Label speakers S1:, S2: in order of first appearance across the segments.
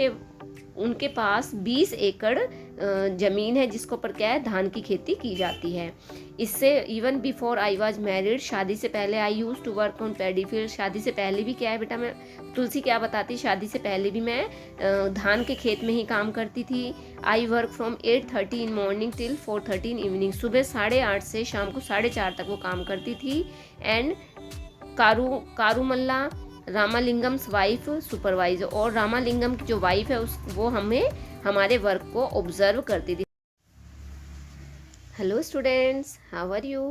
S1: उनके पास 20 एकड़ ज़मीन है जिसको पर क्या है, धान की खेती की जाती है। इससे even before I was married, शादी से पहले I used to work on paddy field, शादी से पहले भी क्या है बेटा, मैं तुलसी क्या बताती, शादी से पहले भी मैं धान के खेत में ही काम करती थी। I work from 8:30 in morning till 4:30 in evening, सुबह 8:30 से शाम को 4:30 तक वो काम करती थी। एंड कारूमल्ला रामालिंगम्स वाइफ सुपरवाइजर, और रामालिंगम की जो वाइफ है वो हमारे वर्क को ऑब्जर्व करती थी। Hello students, how are you.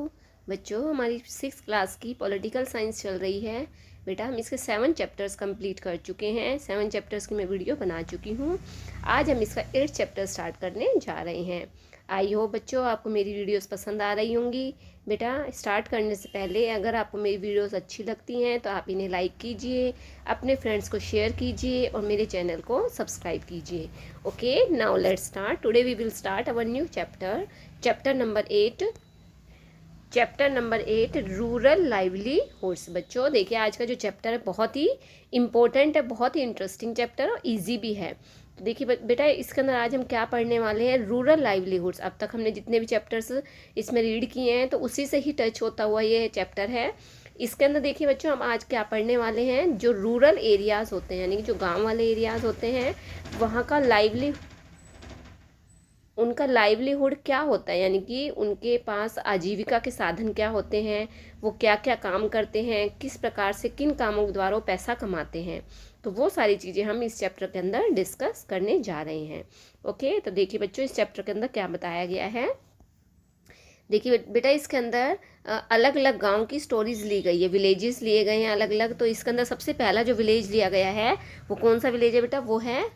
S1: बच्चों, हमारी 6th क्लास की पॉलिटिकल साइंस चल रही है। बेटा, हम इसके 7 चैप्टर्स कंप्लीट कर चुके हैं। 7 चैप्टर्स की मैं वीडियो बना चुकी हूँ। आज हम इसका 8th चैप्टर स्टार्ट करने जा रहे हैं। आई होप बच्चों आपको मेरी वीडियोस पसंद आ रही होंगी। बेटा, स्टार्ट करने से पहले अगर आपको मेरी वीडियोस अच्छी लगती हैं तो आप इन्हें लाइक कीजिए, अपने फ्रेंड्स को शेयर कीजिए और मेरे चैनल को सब्सक्राइब कीजिए। Okay, now let's start. Today we will start our new chapter, chapter number 8 rural livelihoods. बच्चों देखिए, आज का जो चैप्टर है बहुत ही इम्पोर्टेंट है, बहुत ही इंटरेस्टिंग चैप्टर और इजी भी है। तो देखिए बेटा, इसके अंदर आज हम क्या पढ़ने वाले हैं, रूरल लाइवलीहुड्स। अब तक हमने जितने भी चैप्टर्स इसमें रीड किए हैं तो उसी से ही टच होता हुआ ये चैप्टर है। इसके अंदर देखिए बच्चों, हम आज क्या पढ़ने वाले हैं, जो रूरल एरियाज़ होते हैं, यानी कि जो गाँव वाले एरियाज़ होते हैं, वहाँ का उनका लाइवलीहुड क्या होता है, यानी कि उनके पास आजीविका के साधन क्या होते हैं, वो क्या क्या काम करते हैं, किस प्रकार से किन कामों के द्वारा वो पैसा कमाते हैं। तो वो सारी चीज़ें हम इस चैप्टर के अंदर डिस्कस करने जा रहे हैं। ओके, तो देखिए बच्चों, इस चैप्टर के अंदर क्या बताया गया है। देखिए बेटा, इसके अंदर अलग अलग गांव की स्टोरीज ली गई है, विलेजेस लिए गए हैं अलग अलग। तो इसके अंदर सबसे पहला जो विलेज लिया गया है वो कौन सा विलेज है बेटा, वो है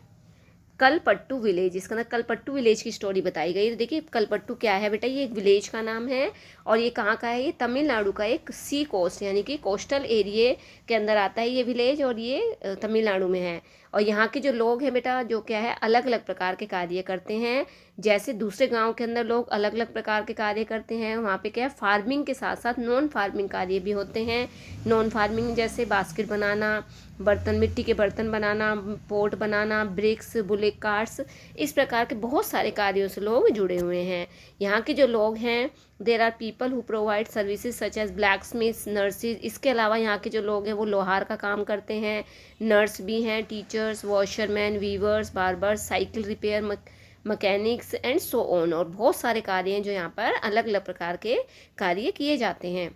S1: कलपट्टू विलेज। इसके अंदर कलपट्टू विलेज की स्टोरी बताई गई। तो देखिए, कलपट्टू क्या है बेटा, ये एक विलेज का नाम है और ये कहाँ का है, ये तमिलनाडु का एक सी कोस्ट यानी कि कोस्टल एरिया के अंदर आता है ये विलेज, और ये तमिलनाडु में है। और यहाँ के जो लोग हैं बेटा, जो क्या है, अलग अलग प्रकार के कार्य करते हैं। जैसे दूसरे गांव के अंदर लोग अलग अलग प्रकार के कार्य करते हैं, वहाँ पे क्या है, फार्मिंग के साथ साथ नॉन फार्मिंग कार्य भी होते हैं। नॉन फार्मिंग जैसे बास्केट बनाना, बर्तन, मिट्टी के बर्तन बनाना, पोट बनाना, ब्रिक्स, बुलेट कार्ट्स, इस प्रकार के बहुत सारे कार्यों से लोग जुड़े हुए हैं। यहाँ के जो लोग हैं, there are people who provide services such as blacksmiths, nurses. इसके अलावा यहाँ के जो लोग हैं वो लोहार का काम करते हैं, नर्स भी हैं, teachers, washerman, weavers, barbers, cycle repair mechanics and so on. और बहुत सारे कार्य हैं जो यहाँ पर अलग अलग प्रकार के कार्य किए जाते हैं।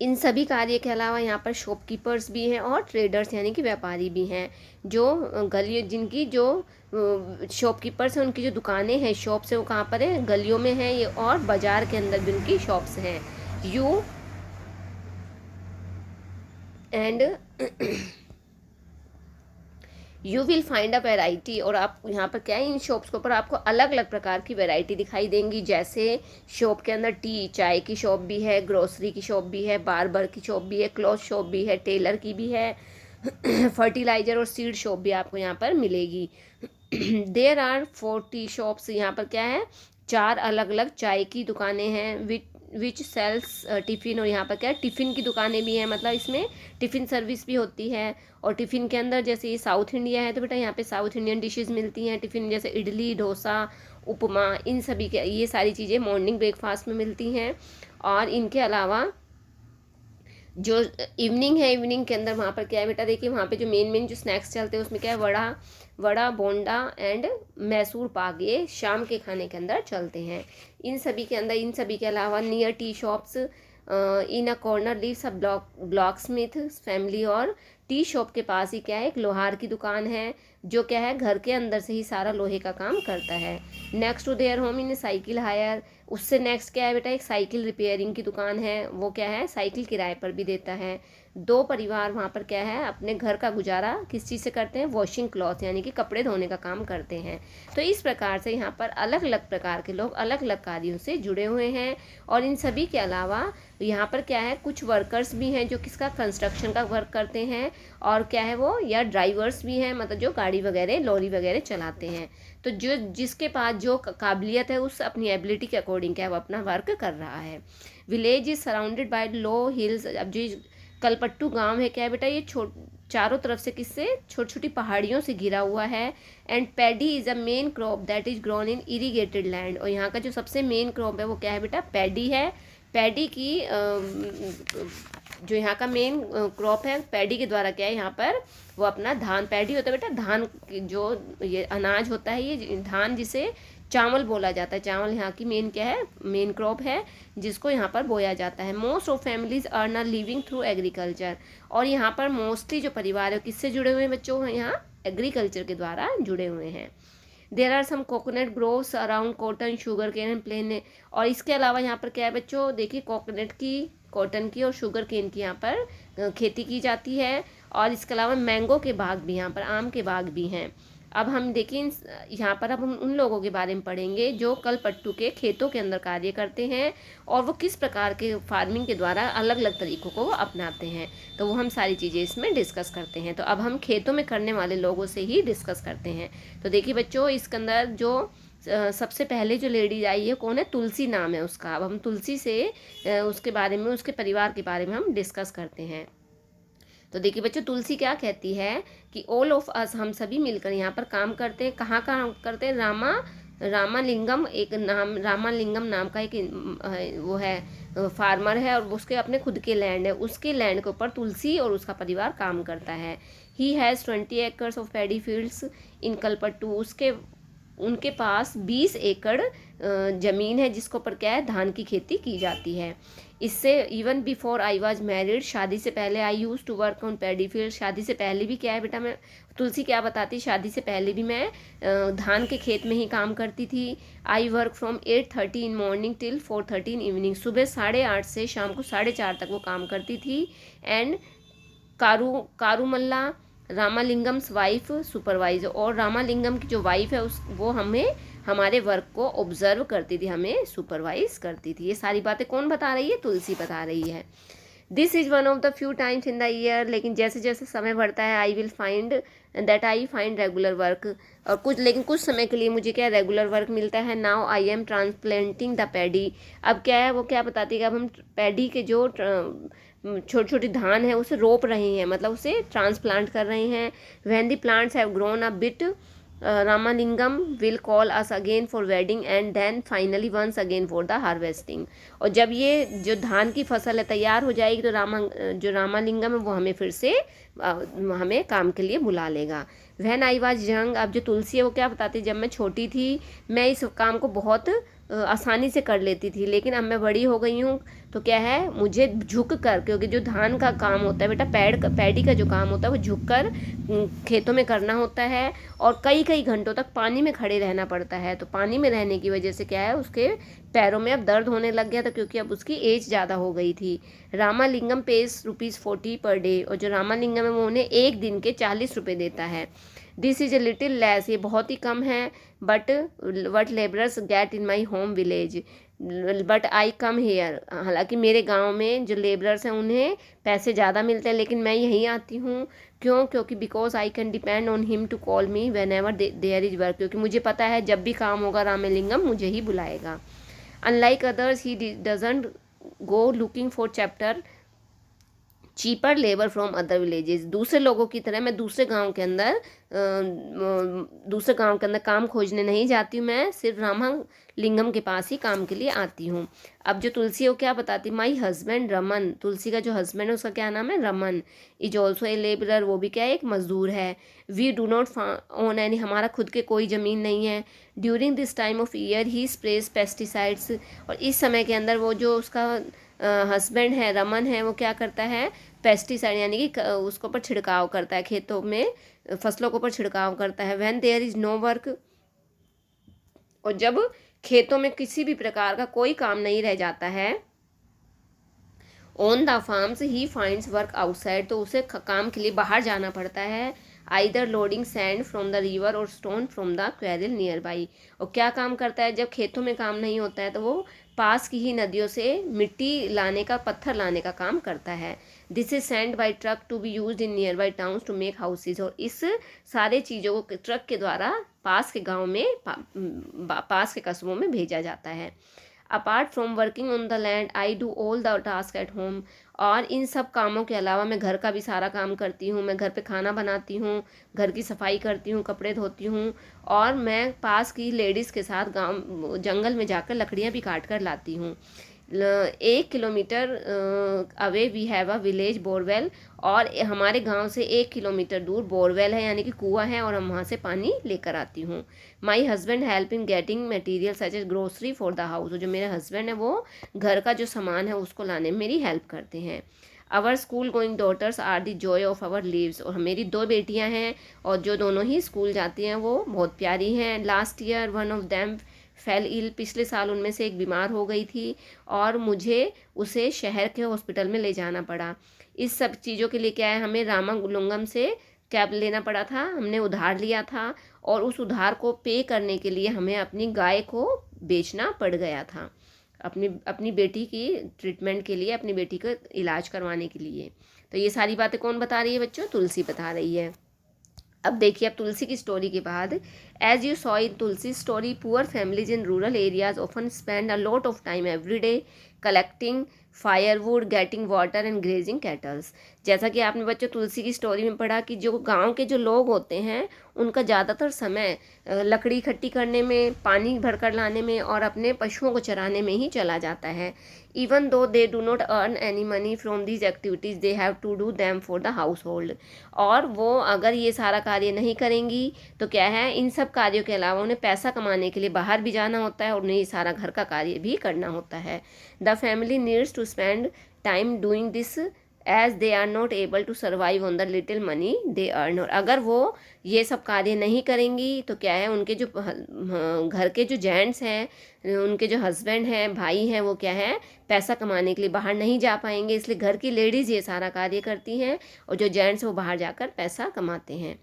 S1: इन सभी कार्य के अलावा यहाँ पर शॉपकीपर्स भी हैं और ट्रेडर्स यानी कि व्यापारी भी हैं, जो गलियों, जिनकी जो शॉपकीपर्स हैं उनकी जो दुकानें हैं, शॉप्स हैं, वो कहाँ पर है, गलियों में है ये, और बाज़ार के अंदर भी उनकी शॉप्स हैं। You and you will find a variety, और आप यहाँ पर क्या है, इन शॉप्स के ऊपर आपको अलग अलग प्रकार की वेराइटी दिखाई देंगी। जैसे शॉप के अंदर चाय की शॉप भी है, ग्रोसरी की शॉप भी है, बार्बर की शॉप भी है, क्लॉथ शॉप भी है, टेलर की भी है, फर्टिलाइज़र और सीड शॉप भी आपको यहाँ पर मिलेगी। देयर आर 40 शॉप्स, यहाँ पर क्या है, 4 अलग अलग चाय की दुकानें हैं, विच सेल्स टिफ़िन, और यहाँ पर क्या है, टिफ़िन की दुकानें भी हैं, मतलब इसमें टिफ़िन सर्विस भी होती है। और टिफ़िन के अंदर जैसे ये साउथ इंडिया है तो बेटा यहाँ पे साउथ इंडियन डिशेस मिलती हैं टिफ़िन, जैसे इडली, डोसा, उपमा, इन सभी के ये सारी चीज़ें मॉर्निंग ब्रेकफास्ट में मिलती हैं। और इनके अलावा जो इवनिंग है, इवनिंग के अंदर वहाँ पर क्या है बेटा, देखिए वहाँ पे जो मेन जो स्नैक्स चलते हैं उसमें क्या है, वड़ा, बोंडा एंड मैसूर पाक, ये शाम के खाने के अंदर चलते हैं। इन सभी के अंदर, इन सभी के अलावा near tea shops in a corner lives a blacksmith family, और टी शॉप के पास ही क्या है, एक लोहार की दुकान है, जो क्या है, घर के अंदर से ही सारा लोहे का काम करता है। Next to their home in cycle hire, उससे नेक्स्ट क्या है बेटा, एक साइकिल रिपेयरिंग की दुकान है, वो क्या है, साइकिल किराए पर भी देता है। 2 परिवार वहाँ पर क्या है, अपने घर का गुजारा किस चीज़ से करते हैं, वॉशिंग क्लॉथ यानी कि कपड़े धोने का काम करते हैं। तो इस प्रकार से यहाँ पर अलग अलग प्रकार के लोग अलग अलग कार्यों से जुड़े हुए हैं। और इन सभी के अलावा यहाँ पर क्या है, कुछ वर्कर्स भी हैं जो किसका, कंस्ट्रक्शन का वर्क करते हैं, और क्या है वो, या ड्राइवर्स भी हैं, मतलब जो गाड़ी वगैरह, लॉरी वगैरह चलाते हैं। तो जो जिसके पास जो काबिलियत है, उस अपनी एबिलिटी के अकॉर्डिंग क्या है, वो अपना वर्क कर रहा है। Village is surrounded by low hills. अब जो कलपट्टू गांव है क्या है बेटा, ये चारों तरफ से किससे, छोटी छोटी पहाड़ियों से घिरा हुआ है। And paddy is a main crop that is grown in irrigated land, और यहाँ का जो सबसे मेन क्रॉप है वो क्या है बेटा, पैडी है। पैडी की जो यहाँ का मेन क्रॉप है, पैडी के द्वारा क्या है यहाँ पर, वो अपना धान, पैडी होता है बेटा धान जो ये अनाज होता है, ये धान जिसे चावल बोला जाता है, चावल यहाँ की मेन क्या है, मेन क्रॉप है जिसको यहाँ पर बोया जाता है। Most of families earn a living through agriculture, और यहाँ पर मोस्टली जो परिवार है किससे जुड़े हुए हैं बच्चों, यहाँ एग्रीकल्चर के द्वारा जुड़े हुए हैं। There are some coconut groves around cotton, sugar cane and plain, और इसके अलावा यहाँ पर क्या है बच्चों, देखिए कोकोनट की, कॉटन की और शुगर केन की यहाँ पर खेती की जाती है। और इसके अलावा मैंगो के बाग भी, यहाँ पर आम के बाग भी हैं। अब हम देखें यहाँ पर, अब हम उन लोगों के बारे में पढ़ेंगे जो कलपट्टू के खेतों के अंदर कार्य करते हैं और वो किस प्रकार के फार्मिंग के द्वारा अलग अलग तरीक़ों को अपनाते हैं, तो वो हम सारी चीज़ें इसमें डिस्कस करते हैं। तो अब हम खेतों में करने वाले लोगों से ही डिस्कस करते हैं। तो देखिए बच्चों, इसके अंदर जो सबसे पहले जो लेडीज आई है कौन है, तुलसी नाम है उसका। अब हम तुलसी से उसके बारे में, उसके परिवार के बारे में हम डिस्कस करते हैं। तो देखिए बच्चों, तुलसी क्या कहती है कि ऑल ऑफ अस, हम सभी मिलकर यहाँ पर काम करते हैं। कहाँ काम करते हैं, रामालिंगम, एक नाम रामालिंगम नाम का एक वो है फार्मर है, और उसके अपने खुद के लैंड है, उसके लैंड के ऊपर तुलसी और उसका परिवार काम करता है। He has 20 acres of paddy fields in Kalpattu, उनके पास 20 एकड़ ज़मीन है जिसके ऊपर क्या है, धान की खेती की जाती है। इससे even before I was married, शादी से पहले I used to work on paddy field, शादी से पहले भी क्या है बेटा, मैं तुलसी क्या बताती, शादी से पहले भी मैं धान के खेत में ही काम करती थी। I work from 8:30 in morning till 4:30 in evening, सुबह 8:30 से शाम को 4:30 तक वो काम करती थी। एंड कारूमल्ला रामालिंगम्स वाइफ सुपरवाइजर, और रामालिंगम की जो वाइफ है वो हमें हमारे वर्क को ऑब्जर्व करती थी, हमें सुपरवाइज करती थी। ये सारी बातें कौन बता रही है, तुलसी बता रही है। This is one of the few times in the year, लेकिन जैसे जैसे समय बढ़ता है आई फाइंड रेगुलर वर्क, और कुछ समय के लिए मुझे क्या रेगुलर वर्क मिलता है। Now I am transplanting the paddy, अब क्या है वो क्या बताती है कि अब हम पैडी के जो छोटी छोटी धान है उसे रोप रहे हैं, मतलब उसे ट्रांसप्लांट कर रहे हैं। When the plants have grown a bit, Ramalingam will call us again for weeding and then finally once again for the harvesting, और जब ये जो धान की फसल है तैयार हो जाएगी तो जो रामालिंगम है वो हमें फिर से हमें काम के लिए बुला लेगा। व्हेन आई वाज यंग, अब जो तुलसी है वो क्या बताती है, जब मैं छोटी थी मैं इस काम को बहुत आसानी से कर लेती थी, लेकिन अब मैं बड़ी हो गई हूँ तो क्या है, मुझे झुक कर, क्योंकि जो धान का काम होता है बेटा, पैडी का जो काम होता है वो झुक कर खेतों में करना होता है, और कई कई घंटों तक पानी में खड़े रहना पड़ता है। तो पानी में रहने की वजह से क्या है, उसके पैरों में अब दर्द होने लग गया था, क्योंकि अब उसकी एज ज़्यादा हो गई थी। रामालिंगम पेज ₹40 पर डे, और जो रामालिंगम है वो उन्हें एक दिन के 40 रुपये देता है। This is a little less, ये बहुत ही कम है। But what labourers get in my home village, but I come here, हालांकि मेरे गांव में जो लेबरर्स हैं उन्हें पैसे ज़्यादा मिलते हैं, लेकिन मैं यहीं आती हूँ। क्योंकि because I can depend on him to call me whenever there is work, क्योंकि मुझे पता है जब भी काम होगा रामलिंगम मुझे ही बुलाएगा। Unlike others he doesn't go looking for chapter cheaper labour from other villages, दूसरे लोगों की तरह मैं दूसरे गांव के अंदर काम खोजने नहीं जाती हूँ, मैं सिर्फ रामालिंगम के पास ही काम के लिए आती हूँ। अब जो तुलसी है वो क्या बताती, माई हस्बैंड रमन, तुलसी का जो हस्बैंड है उसका क्या नाम है, Raman, is also a labourer, वो भी क्या है, एक मजदूर है। We do not own any, हमारा खुद के कोई ज़मीन नहीं है। During this time of year he sprays pesticides, और इस समय के अंदर वो जो उसका हस्बैंड है, रमन है, वो क्या करता है, पेस्टिसाइड यानी कि उसके ऊपर छिड़काव करता है, खेतों में फसलों के ऊपर छिड़काव करता है। When there is no work, और जब खेतों में किसी भी प्रकार का कोई काम नहीं रह जाता है, on the farms he finds work outside, तो उसे काम के लिए बाहर जाना पड़ता है। Either loading sand from the river और stone from the quarry nearby, और क्या काम करता है, जब खेतों में काम नहीं होता है तो वो पास की ही नदियों से मिट्टी लाने का, पत्थर लाने का काम करता है। This is send by truck to be use in nearby towns to make houses, और इस सारे चीज़ों को ट्रक के द्वारा पास के गाँव में पास के कस्बों में भेजा जाता है। Apart from working on the land I do all the task at home. और इन सब कामों के अलावा मैं घर का भी सारा काम करती हूँ। मैं घर पे खाना बनाती हूँ, घर की सफाई करती हूँ, कपड़े धोती हूँ, और मैं पास की लेडीज़ के साथ गांव जंगल में जाकर लकड़ियाँ भी काट कर लाती हूँ। 1 kilometre away we have a village borewell. और हमारे गांव से 1 किलोमीटर दूर बोरवेल है, यानी कि कुआं है, और हम वहाँ से पानी लेकर आती हूँ। My husband help in getting material such as grocery for the house. जो मेरे हस्बैंड है वो घर का जो सामान है उसको लाने में मेरी हेल्प करते हैं। Our school going daughters are the joy of our lives. और मेरी 2 बेटियां हैं और जो दोनों ही स्कूल जाती हैं वो बहुत प्यारी हैं। Last year one of them fell ill. पिछले साल उनमें से एक बीमार हो गई थी और मुझे उसे शहर के हॉस्पिटल में ले जाना पड़ा। इस सब चीज़ों के लिए क्या है, हमें रामागुलुंगम से कैब लेना पड़ा था, हमने उधार लिया था, और उस उधार को पे करने के लिए हमें अपनी गाय को बेचना पड़ गया था, अपनी अपनी बेटी की ट्रीटमेंट के लिए, अपनी बेटी का इलाज करवाने के लिए। तो ये सारी बातें कौन बता रही है बच्चों? तुलसी बता रही है। अब देखिए, अब तुलसी की स्टोरी के बाद, as you saw in Tulsi story, poor families in rural areas often spend a lot of time every day collecting firewood, getting water and grazing cattles. जैसा कि आपने बच्चों तुलसी की स्टोरी में पढ़ा कि जो गांव के जो लोग होते हैं उनका ज़्यादातर समय लकड़ी इकट्ठी करने में, पानी भरकर लाने में और अपने पशुओं को चराने में ही चला जाता है। Even though they do not earn any money from these activities, they have to do them for the household. और वो अगर ये सारा कार्य नहीं करेंगी तो क्या है, इन सब कार्यों के अलावा उन्हें पैसा कमाने के लिए बाहर भी जाना होता है और उन्हें ये सारा घर का कार्य भी करना होता है। The family needs to spend time doing this as they are not able to survive on the little money they earn. और अगर वो ये सब कार्य नहीं करेंगी तो क्या है, उनके जो घर के जो जेंट्स हैं, उनके जो हस्बैंड हैं, भाई हैं, वो क्या है, पैसा कमाने के लिए बाहर नहीं जा पाएंगे। इसलिए घर की लेडीज़ ये सारा कार्य करती हैं और जो जेंट्स वो बाहर जाकर पैसा कमाते हैं।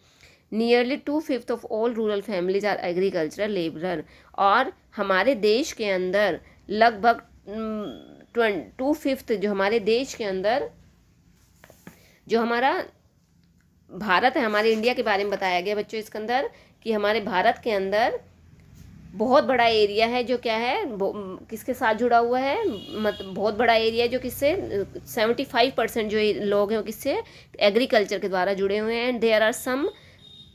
S1: Nearly 2/5 of all rural families are agricultural labourer. और हमारे देश के अंदर लगभग 2/5, जो हमारे देश के अंदर, जो हमारा भारत है, हमारे इंडिया के बारे में बताया गया बच्चों इसके अंदर, कि हमारे भारत के अंदर बहुत बड़ा एरिया है जो क्या है, किसके साथ जुड़ा हुआ है, मतलब बहुत बड़ा एरिया जो किससे 75% जो लोग हैं वो किससे, एग्रीकल्चर के द्वारा जुड़े हुए हैं। And there are some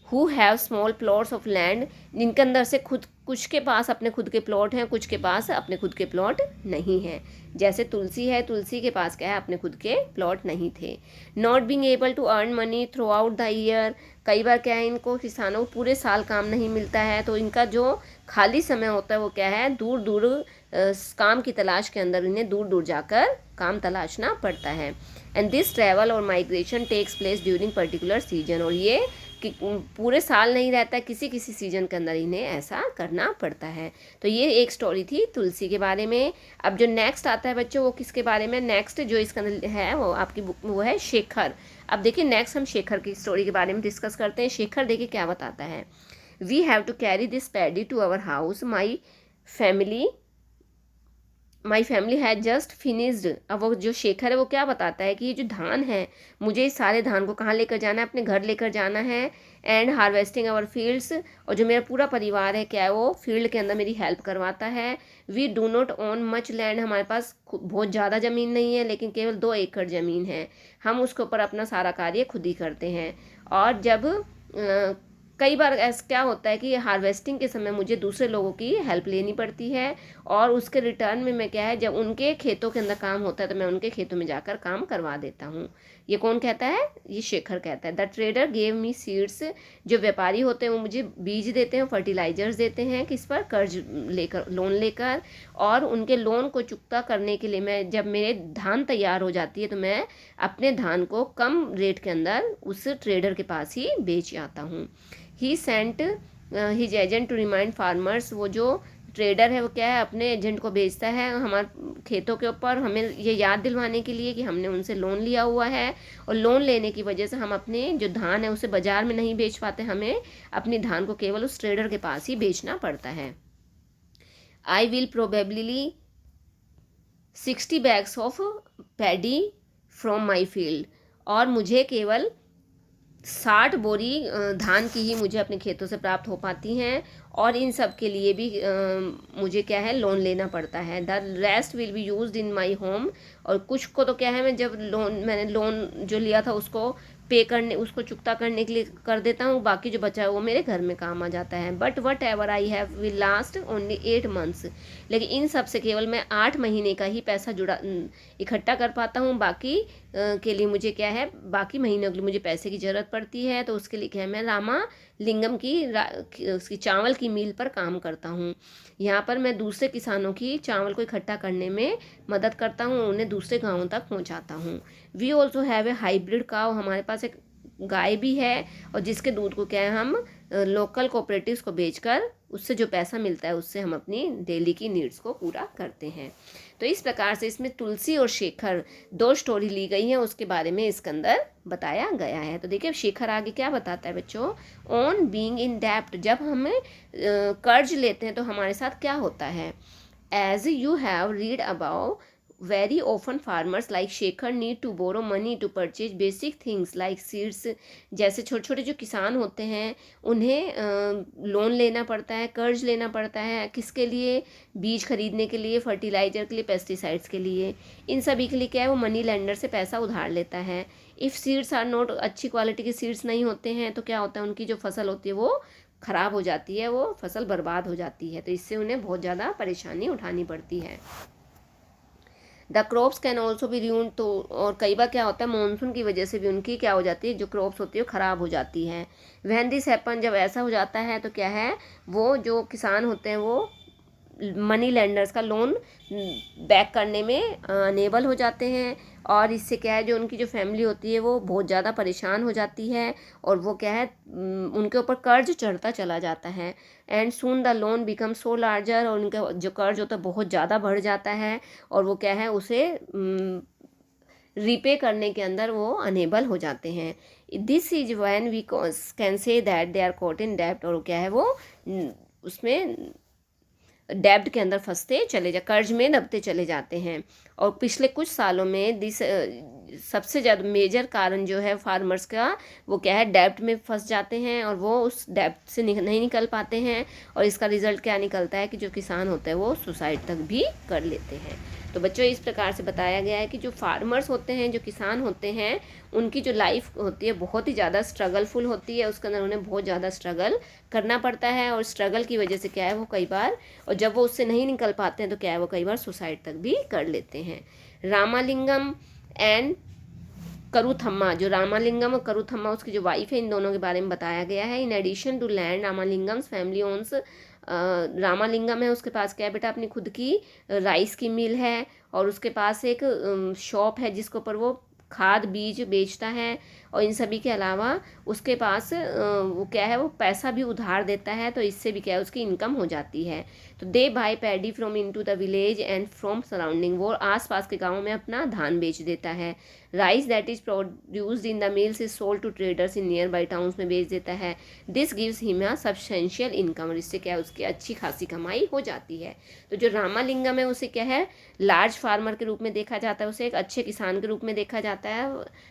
S1: who have small plots of land, जिनके अंदर से खुद कुछ के पास अपने खुद के प्लॉट हैं, कुछ के पास अपने खुद के प्लॉट नहीं हैं। जैसे तुलसी है, तुलसी के पास क्या है, अपने खुद के प्लॉट नहीं थे। Not being able to earn money throughout the year. कई बार क्या है, इनको किसानों को पूरे साल काम नहीं मिलता है, तो इनका जो खाली समय होता है वो क्या है, दूर दूर काम की तलाश के अंदर इन्हें दूर दूर जाकर काम तलाशना पड़ता है। एंड दिस ट्रैवल और migration takes place during particular season. और ये कि पूरे साल नहीं रहता है, किसी किसी सीजन के अंदर इन्हें ऐसा करना पड़ता है। तो ये एक स्टोरी थी तुलसी के बारे में। अब जो नेक्स्ट आता है बच्चों वो किसके बारे में, नेक्स्ट जो इसके अंदर है वो आपकी बुक वो है शेखर। अब देखिए नेक्स्ट हम शेखर की स्टोरी के बारे में डिस्कस करते हैं। शेखर देखिए क्या बताता है। We have to carry this paddy to our house, my family has just finished. अब वो जो शेखर है वो क्या बताता है कि ये जो धान है, मुझे इस सारे धान को कहाँ लेकर जाना है, अपने घर लेकर जाना है। एंड हार्वेस्टिंग आवर फील्ड्स, और जो मेरा पूरा परिवार है क्या है, वो फील्ड के अंदर मेरी हेल्प करवाता है। We do not own much land, हमारे पास बहुत ज़्यादा ज़मीन नहीं है, लेकिन केवल 2 एकड़ ज़मीन है। हम उसके ऊपर अपना सारा कार्य खुद ही करते हैं। और जब कई बार ऐसा क्या होता है कि हार्वेस्टिंग के समय मुझे दूसरे लोगों की हेल्प लेनी पड़ती है, और उसके रिटर्न में मैं क्या है, जब उनके खेतों के अंदर काम होता है तो मैं उनके खेतों में जाकर काम करवा देता हूँ। ये कौन कहता है, ये शेखर कहता है। The trader gave me seeds, जो व्यापारी होते हैं वो मुझे बीज देते हैं, फर्टिलाइजर्स देते हैं, किस पर, कर्ज लेकर, लोन लेकर। और उनके लोन को चुकता करने के लिए मैं, जब मेरे धान तैयार हो जाती है तो मैं अपने धान को कम रेट के अंदर उस ट्रेडर के पास ही बेच आता हूँ। He sent his agent to remind farmers, वो जो ट्रेडर है वो क्या है, अपने एजेंट को भेजता है हमारे खेतों के ऊपर, हमें ये याद दिलवाने के लिए कि हमने उनसे लोन लिया हुआ है, और लोन लेने की वजह से हम अपने जो धान है उसे बाजार में नहीं बेच पाते, हमें अपनी धान को केवल उस ट्रेडर के पास ही बेचना पड़ता है। I will probably 60 bags of paddy from my field, और मुझे केवल 60 बोरी धान की ही मुझे अपने खेतों से प्राप्त हो पाती हैं, और इन सब के लिए भी मुझे क्या है, लोन लेना पड़ता है। The rest will be used in my home. और कुछ को तो क्या है, मैंने लोन जो लिया था उसको उसको चुकता करने के लिए कर देता हूँ, बाकी जो बचा है वो मेरे घर में काम आ जाता है। But what ever I have will last only 8 months. लेकिन इन सब से केवल मैं 8 महीने का ही पैसा इकट्ठा कर पाता हूँ। बाकी के लिए मुझे क्या है, बाकी महीनों के लिए मुझे पैसे की ज़रूरत पड़ती है। तो उसके लिए क्या है, मैं रामा लिंगम उसकी चावल की मिल पर काम करता हूँ। यहाँ पर मैं दूसरे किसानों की चावल को इकट्ठा करने में मदद करता हूँ, उन्हें दूसरे गाँवों तक पहुँचाता हूँ। We also have a hybrid cow. हमारे पास एक गाय भी है, और जिसके दूध को क्या है, हम लोकल कोऑपरेटिव्स को बेचकर उससे जो पैसा मिलता है उससे हम अपनी डेली की नीड्स को पूरा करते हैं। तो इस प्रकार से इसमें तुलसी और शेखर 2 स्टोरी ली गई हैं, उसके बारे में इसके अंदर बताया गया है। तो देखिए शेखर आगे क्या बताता है बच्चों, ऑन बीइंग इन डेप्ट। जब हमें कर्ज लेते हैं तो हमारे साथ क्या होता है, as you have read about very often farmers like Shekhar need to borrow money to purchase basic things like seeds। जैसे छोटे छोटे जो किसान होते हैं उन्हें लोन लेना पड़ता है, कर्ज लेना पड़ता है, किसके लिए, बीज खरीदने के लिए, फर्टिलाइजर के लिए, पेस्टिसाइड्स के लिए। इन सभी के लिए क्या है, वो मनी लेंडर से पैसा उधार लेता है। इफ़ सीड्स आर नॉट, अच्छी क्वालिटी के सीड्स नहीं होते हैं तो क्या होता है, उनकी जो फसल होती है वो ख़राब हो जाती है, वो फसल बर्बाद हो जाती है। तो इससे उन्हें बहुत ज़्यादा परेशानी उठानी पड़ती है। The crops can also be ruin. तो और कई बार क्या होता है, मानसून की वजह से भी उनकी क्या हो जाती है, जो क्रॉप्स होती है वो ख़राब हो जाती है। व्हेन दिस हैपन, जब ऐसा हो जाता है तो क्या है, वो जो किसान होते हैं वो मनी लेंडर्स का लोन बैक करने में अनेबल हो जाते हैं, और इससे क्या है, जो उनकी जो फैमिली होती है वो बहुत ज़्यादा परेशान हो जाती है, और वो क्या है, उनके ऊपर कर्ज चढ़ता चला जाता है। And soon the loan become so larger. और उनका जो कर्ज होता है बहुत ज़्यादा बढ़ जाता है, और वो क्या है, उसे रीपे करने के अंदर वो अनेबल हो जाते हैं। This is when we can say that they are caught in डेब्ट। और क्या है, वो उसमें डेब्ट के अंदर फंसते चले कर्ज में दबते चले जाते हैं। और पिछले कुछ सालों में सबसे ज़्यादा मेजर कारण जो है फार्मर्स का, वो क्या है, डेब्ट में फंस जाते हैं, और वो उस डेब्ट से नहीं निकल पाते हैं। और इसका रिजल्ट क्या निकलता है कि जो किसान होता है वो सुसाइड तक भी कर लेते हैं। तो बच्चों इस प्रकार से बताया गया है कि जो फार्मर्स होते हैं, जो किसान होते हैं, उनकी जो लाइफ होती है बहुत ही ज़्यादा स्ट्रगलफुल होती है। उसके अंदर उन्हें बहुत ज़्यादा स्ट्रगल करना पड़ता है, और स्ट्रगल की वजह से क्या है, वो कई बार, और जब वो उससे नहीं निकल पाते हैं तो क्या है, वो कई बार सुसाइड तक भी कर लेते हैं। रामालिंगम एंड करूथम्मा, जो रामालिंगम और करूथम्मा उसकी जो वाइफ है, इन दोनों के बारे में बताया गया है। In addition to land, Ramalingam's family owns, Ramalingam है उसके पास क्या है बेटा, अपनी खुद की राइस की मिल है, और उसके पास एक शॉप है जिसके ऊपर वो खाद बीज बेचता है। और इन सभी के अलावा उसके पास वो क्या है, वो पैसा भी उधार देता है, तो इससे भी क्या है, उसकी इनकम हो जाती है। तो they buy paddy from into the village and from surrounding. वो आसपास के गाँव में अपना धान बेच देता है। Rice that is produced in the mills is sold to traders in nearby towns में बेच देता है। This gives him a substantial income. और इससे क्या है, उसकी अच्छी खासी कमाई हो जाती है। तो जो रामालिंगम है उसे क्या है, लार्ज फार्मर के रूप में देखा जाता है, उसे एक अच्छे किसान के रूप में देखा जाता है।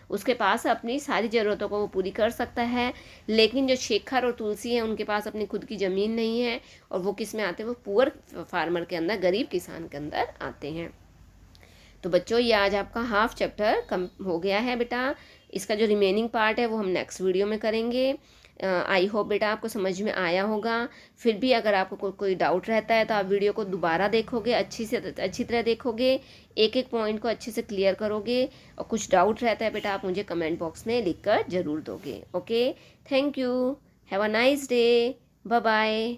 S1: उसके पास अपनी सारी ज़रूरतों को वो पूरी कर सकता है। लेकिन जो शेखर और तुलसी हैं उनके पास अपनी खुद की ज़मीन नहीं है, और वो किस में आते हैं, वो पुअर फार्मर के अंदर, गरीब किसान के अंदर आते हैं। तो बच्चों ये आज आपका हाफ चैप्टर कम हो गया है बेटा। इसका जो रिमेनिंग पार्ट है वो हम नेक्स्ट वीडियो में करेंगे। आई होप बेटा आपको समझ में आया होगा। फिर भी अगर आपको कोई डाउट रहता है तो आप वीडियो को दोबारा देखोगे, अच्छी तरह देखोगे, एक एक पॉइंट को अच्छे से क्लियर करोगे, और कुछ डाउट रहता है बेटा आप मुझे कमेंट बॉक्स में लिख कर ज़रूर दोगे। Okay, thank you, have a nice day, bye bye.